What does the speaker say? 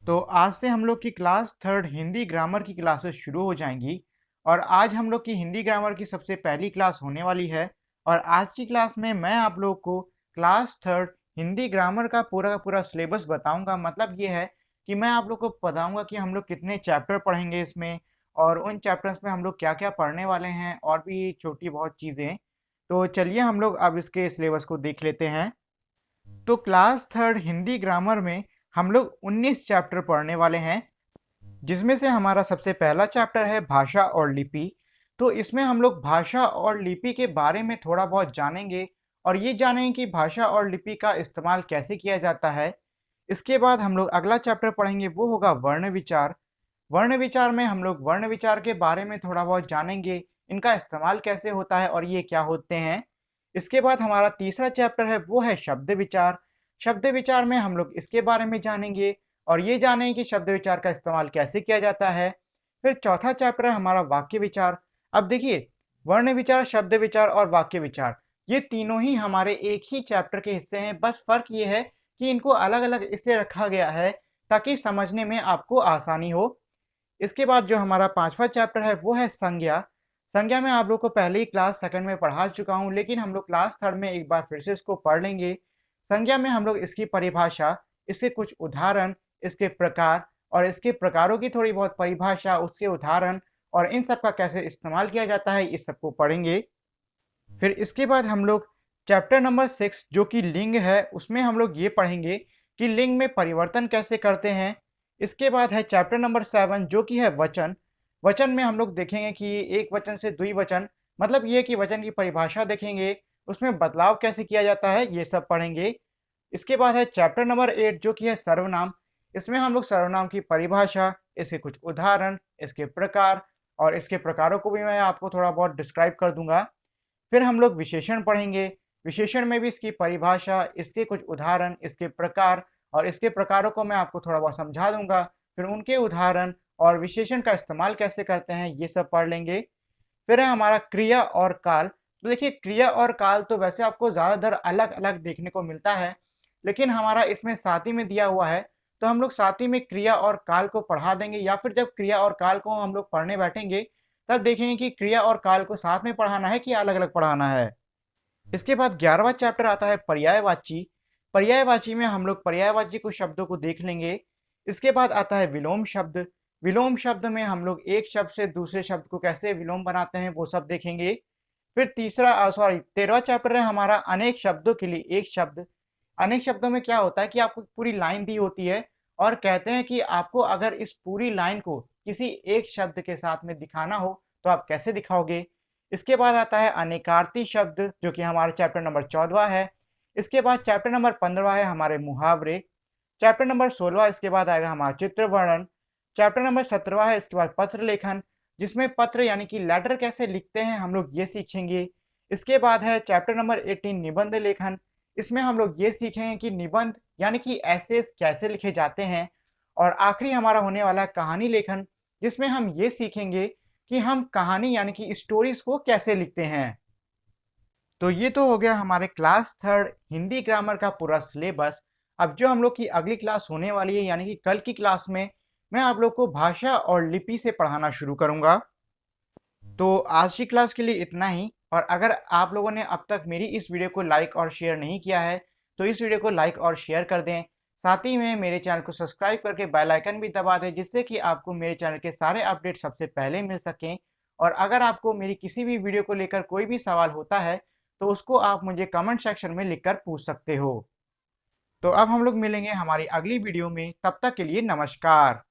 तो आज से हम लोग की क्लास थर्ड हिंदी ग्रामर की क्लासेस शुरू हो जाएंगी। और आज हम लोग की हिंदी ग्रामर की सबसे पहली क्लास होने वाली है। और आज की क्लास में मैं आप लोग को क्लास थर्ड हिंदी ग्रामर का पूरा सिलेबस बताऊंगा। मतलब ये है कि मैं आप लोग को बताऊंगा कि हम लोग कितने चैप्टर पढ़ेंगे इसमें, और उन चैप्टर्स में हम लोग क्या क्या पढ़ने वाले हैं, और भी छोटी बहुत चीज़ें। तो चलिए हम लोग अब इसके सिलेबस को देख लेते हैं। तो क्लास थर्ड हिंदी ग्रामर में हम लोग 19 चैप्टर पढ़ने वाले हैं, जिसमें से हमारा सबसे पहला चैप्टर है भाषा और लिपि। तो इसमें हम लोग भाषा और लिपि के बारे में थोड़ा बहुत जानेंगे, और ये जानेंगे कि भाषा और लिपि का इस्तेमाल कैसे किया जाता है। इसके बाद हम लोग अगला चैप्टर पढ़ेंगे, वो होगा वर्ण विचार। वर्ण विचार में हम लोग वर्ण विचार के बारे में थोड़ा बहुत जानेंगे, इनका इस्तेमाल कैसे होता है और ये क्या होते हैं। इसके बाद हमारा तीसरा चैप्टर है, वो है शब्द विचार। शब्द विचार में हम लोग इसके बारे में जानेंगे, और ये जानेंगे कि शब्द विचार का इस्तेमाल कैसे किया जाता है। फिर चौथा चैप्टर है हमारा वाक्य विचार। अब देखिए, वर्ण विचार, शब्द विचार और वाक्य विचार, ये तीनों ही हमारे एक ही चैप्टर के हिस्से हैं। बस फर्क ये है कि इनको अलग अलग इसलिए रखा गया है ताकि समझने में आपको आसानी हो। इसके बाद जो हमारा पांचवा चैप्टर है, वो है संज्ञा। संज्ञा में आप लोग को पहले ही क्लास सेकंड में पढ़ा चुका हूँ, लेकिन हम लोग क्लास थर्ड में एक बार फिर से इसको पढ़ लेंगे। संज्ञा में हम लोग इसकी परिभाषा, इसके कुछ उदाहरण, इसके प्रकार, और इसके प्रकारों की थोड़ी बहुत परिभाषा, उसके उदाहरण, और इन सब का कैसे इस्तेमाल किया जाता है, इस सबको पढ़ेंगे। फिर इसके बाद हम लोग चैप्टर नंबर 6 जो कि लिंग है, उसमें हम लोग ये पढ़ेंगे कि लिंग में परिवर्तन कैसे करते हैं। इसके बाद है चैप्टर नंबर 7 जो कि है वचन। वचन में हम लोग देखेंगे कि एक वचन से द्विवचन, मतलब ये कि वचन की परिभाषा देखेंगे, उसमें बदलाव कैसे किया जाता है, ये सब पढ़ेंगे। इसके बाद है चैप्टर नंबर 8 जो कि है सर्वनाम। इसमें हम लोग सर्वनाम की परिभाषा, इसके कुछ उदाहरण, इसके प्रकार, और इसके प्रकारों को भी मैं आपको थोड़ा बहुत डिस्क्राइब कर दूंगा। फिर हम लोग विशेषण पढ़ेंगे। विशेषण में भी इसकी परिभाषा, इसके कुछ उदाहरण, इसके प्रकार, और इसके प्रकारों को मैं आपको थोड़ा बहुत समझा दूंगा। फिर उनके उदाहरण और विशेषण का इस्तेमाल कैसे करते हैं, ये सब पढ़ लेंगे। फिर है हमारा क्रिया और काल। तो देखिए, क्रिया और काल तो वैसे आपको ज़्यादातर अलग अलग देखने को मिलता है, लेकिन हमारा इसमें साथ ही में दिया हुआ है, तो हम लोग साथ ही में क्रिया और काल को पढ़ा देंगे, या फिर जब क्रिया और काल को हम लोग पढ़ने बैठेंगे तब देखेंगे कि क्रिया और काल को साथ में पढ़ाना है कि अलग अलग पढ़ाना है। इसके बाद 11वां चैप्टर आता है पर्यायवाची। पर्यायवाची में हम लोग पर्यायवाची कुछ शब्दों को देख लेंगे। इसके बाद आता है विलोम शब्द। विलोम शब्द में हम लोग एक शब्द से दूसरे शब्द को कैसे विलोम बनाते हैं, वो सब देखेंगे। फिर 13वां चैप्टर है हमारा अनेक शब्दों के लिए एक शब्द। अनेक शब्दों में क्या होता है कि आपको पूरी लाइन दी होती है, और कहते हैं कि आपको अगर इस पूरी लाइन को किसी एक शब्द के साथ में दिखाना हो तो आप कैसे दिखाओगे। इसके बाद आता है अनेकार्थी शब्द जो कि हमारा चैप्टर नंबर 14 है। इसके बाद चैप्टर नंबर 15 है हमारे मुहावरे। चैप्टर नंबर 16 इसके बाद आएगा हमारा चित्र वर्णन। चैप्टर नंबर 17 है इसके बाद पत्र लेखन, जिसमें पत्र यानी कि लेटर कैसे लिखते हैं हम लोग ये सीखेंगे। इसके बाद है चैप्टर नंबर 18 निबंध लेखन। इसमें हम लोग ये सीखेंगे कि निबंध यानी कि ऐसे कैसे लिखे जाते हैं। और आखिरी हमारा होने वाला है कहानी लेखन, जिसमें हम ये सीखेंगे कि हम कहानी यानी कि स्टोरीज को कैसे लिखते हैं। तो ये तो हो गया हमारे क्लास थर्ड हिंदी ग्रामर का पूरा सिलेबस। अब जो हम लोग की अगली क्लास होने वाली है, यानी कि कल की क्लास में मैं आप लोग को भाषा और लिपि से पढ़ाना शुरू करूंगा। तो आज की क्लास के लिए इतना ही। और अगर आप लोगों ने अब तक मेरी इस वीडियो को लाइक और शेयर नहीं किया है, तो इस वीडियो को लाइक और शेयर कर दें। साथ ही में मेरे चैनल को सब्सक्राइब करके बेल आइकन भी दबा दें, जिससे कि आपको मेरे चैनल के सारे अपडेट सबसे पहले मिल सकें। और अगर आपको मेरी किसी भी वीडियो को लेकर कोई भी सवाल होता है, तो उसको आप मुझे कमेंट सेक्शन में लिखकर पूछ सकते हो। तो अब हम लोग मिलेंगे हमारी अगली वीडियो में, तब तक के लिए नमस्कार।